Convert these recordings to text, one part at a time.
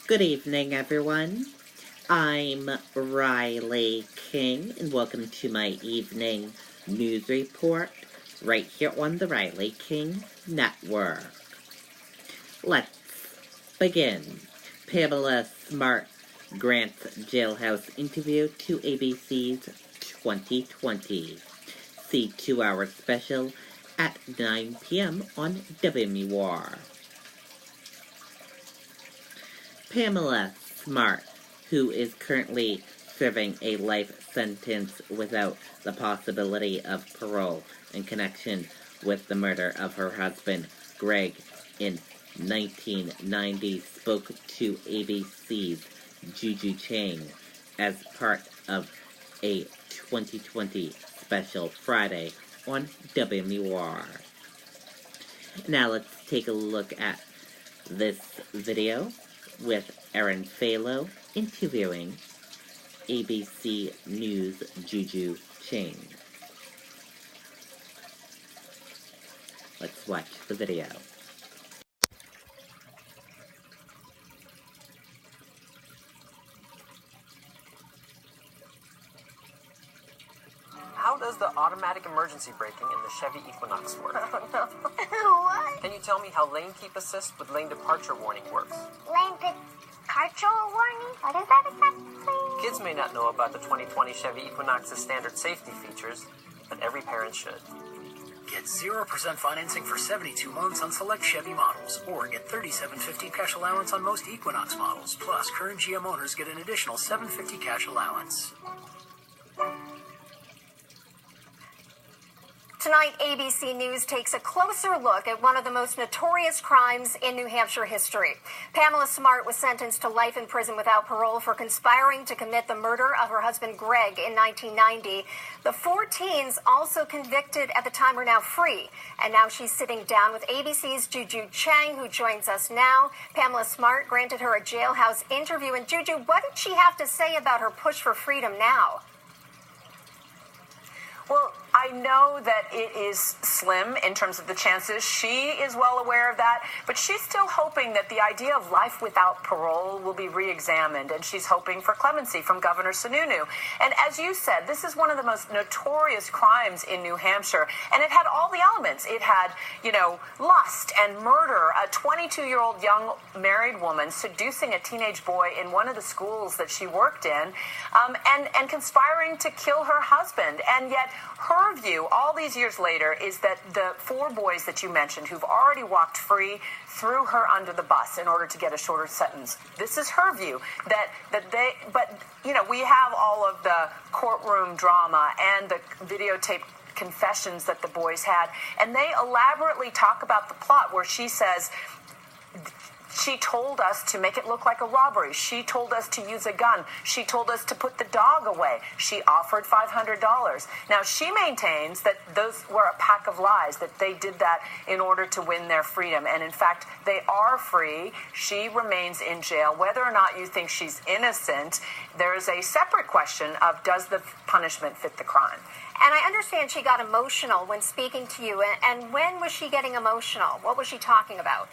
Good evening, everyone. I'm Riley King, and welcome to my evening news report right here on the Riley King Network. Let's begin. Pamela Smart grants jailhouse interview to ABC's 2020. See 2-hour special at 9 p.m. on WMUR. Pamela Smart, who is currently serving a life sentence without the possibility of parole in connection with the murder of her husband, Greg, in 1990, spoke to ABC's Juju Chang as part of a 2020 special Friday on WMUR. Now let's take a look at this video with Erin Falo interviewing ABC News' Juju Chang. Let's watch the video. How does the automatic emergency braking in the Chevy Equinox work? Oh, no. What? Can you tell me how lane keep assist with lane departure warning works? Lane departure warning? What is that exactly? Kids may not know about the 2020 Chevy Equinox's standard safety features, but every parent should. Get 0% financing for 72 months on select Chevy models, or get $3,750 cash allowance on most Equinox models. Plus, current GM owners get an additional $750 cash allowance. Tonight, ABC News takes a closer look at one of the most notorious crimes in New Hampshire history. Pamela Smart was sentenced to life in prison without parole for conspiring to commit the murder of her husband Greg in 1990. The 4 teens, also convicted at the time, are now free. And now she's sitting down with ABC's Juju Chang, who joins us now. Pamela Smart granted her a jailhouse interview. And Juju, what did she have to say about her push for freedom now? Well, I know that it is slim in terms of the chances. She is well aware of that, but she's still hoping that the idea of life without parole will be re-examined, and she's hoping for clemency from Governor Sununu. And as you said, this is one of the most notorious crimes in New Hampshire, and it had all the elements. It had, lust and murder, a 22-year-old young married woman seducing a teenage boy in one of the schools that she worked in, and conspiring to kill her husband. And yet her view all these years later is that the 4 boys that you mentioned who've already walked free threw her under the bus in order to get a shorter sentence. This is her view we have all of the courtroom drama and the videotape confessions that the boys had, and they elaborately talk about the plot where she says, she told us to make it look like a robbery. She told us to use a gun. She told us to put the dog away. She offered $500. Now, she maintains that those were a pack of lies, that they did that in order to win their freedom. And in fact, they are free. She remains in jail. Whether or not you think she's innocent, there is a separate question of, does the punishment fit the crime? And I understand she got emotional when speaking to you. And when was she getting emotional? What was she talking about?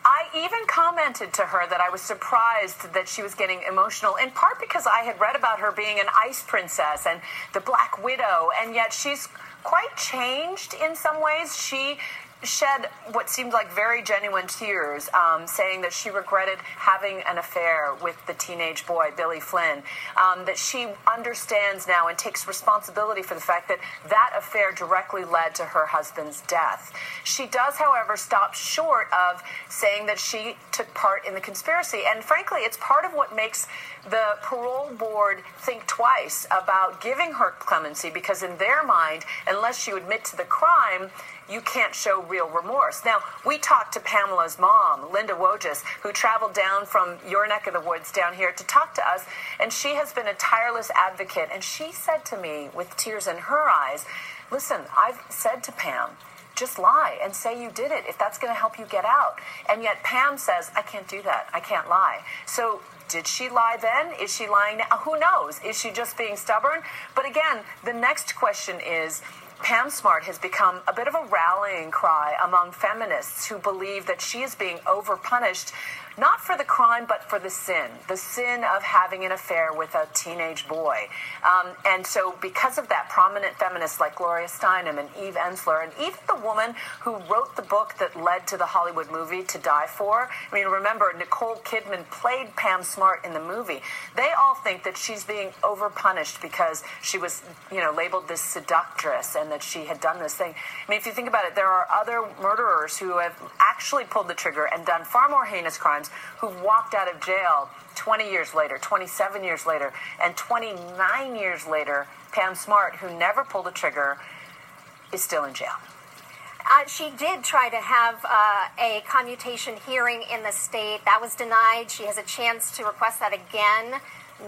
I even commented to her that I was surprised that she was getting emotional, in part because I had read about her being an ice princess and the Black Widow, and yet she's quite changed in some ways. She shed what seemed like very genuine tears, saying that she regretted having an affair with the teenage boy, Billy Flynn, that she understands now and takes responsibility for the fact that that affair directly led to her husband's death. She does, however, stop short of saying that she took part in the conspiracy. And frankly, it's part of what makes the parole board think twice about giving her clemency, because in their mind, unless you admit to the crime, you can't show real remorse. Now, we talked to Pamela's mom, Linda Wojcik, who traveled down from your neck of the woods down here to talk to us, and she has been a tireless advocate. And she said to me, with tears in her eyes, listen, I've said to Pam, just lie and say you did it if that's going to help you get out. And yet Pam says, I can't do that. I can't lie. So did she lie then? Is she lying now? Who knows? Is she just being stubborn? But again, the next question is, Pam Smart has become a bit of a rallying cry among feminists who believe that she is being overpunished, not for the crime, but for the sin of having an affair with a teenage boy. And so because of that, prominent feminists like Gloria Steinem and Eve Ensler, and even the woman who wrote the book that led to the Hollywood movie To Die For, I mean, remember, Nicole Kidman played Pam Smart in the movie. They all think that she's being overpunished because she was, labeled this seductress and that she had done this thing. I mean, if you think about it, there are other murderers who have actually pulled the trigger and done far more heinous crimes, who walked out of jail 20 years later, 27 years later, and 29 years later, Pam Smart, who never pulled the trigger, is still in jail. She did try to have a commutation hearing in the state. That was denied. She has a chance to request that again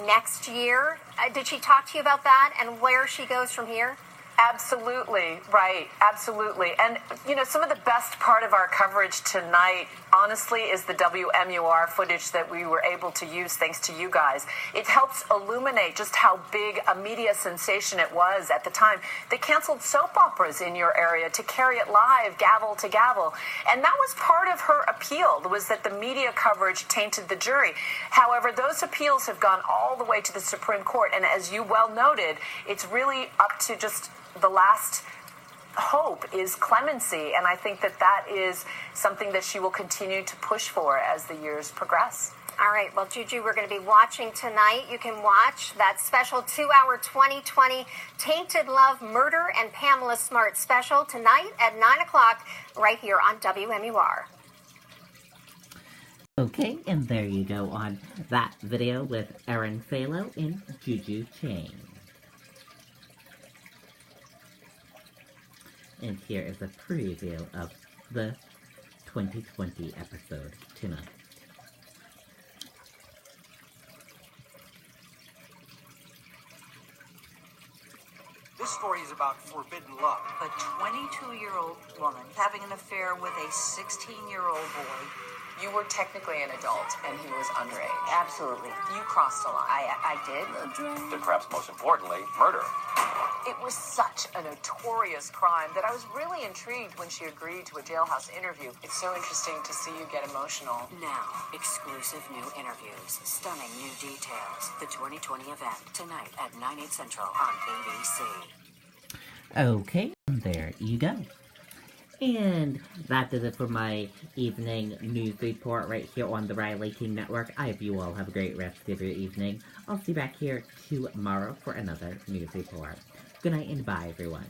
next year. Did she talk to you about that and where she goes from here? Absolutely, right, absolutely. And, some of the best part of our coverage tonight, honestly, is the WMUR footage that we were able to use thanks to you guys. It helps illuminate just how big a media sensation it was at the time. They canceled soap operas in your area to carry it live, gavel to gavel. And that was part of her appeal, was that the media coverage tainted the jury. However, those appeals have gone all the way to the Supreme Court. And as you well noted, it's really up to just the last hope is clemency, and I think that is something that she will continue to push for as the years progress. All right, well, Juju, we're going to be watching tonight. You can watch that special 2-hour 2020 Tainted Love, Murder, and Pamela Smart special tonight at 9 o'clock right here on WMUR. Okay, and there you go on that video with Erin Falo and Juju Chang. And here is a preview of the 2020 episode tonight. This story is about forbidden love. A 22-year-old woman having an affair with a 16-year-old boy. You were technically an adult, and he was underage. Absolutely. You crossed a line. I did. And perhaps most importantly, murder. It was such a notorious crime that I was really intrigued when she agreed to a jailhouse interview. It's so interesting to see you get emotional. Now, exclusive new interviews, stunning new details. The 2020 event, tonight at 9, 8 Central on ABC. Okay, there you go. And that does it for my evening news report right here on the Riley King Network. I hope you all have a great rest of your evening. I'll see you back here tomorrow for another news report. Good night and bye, everyone.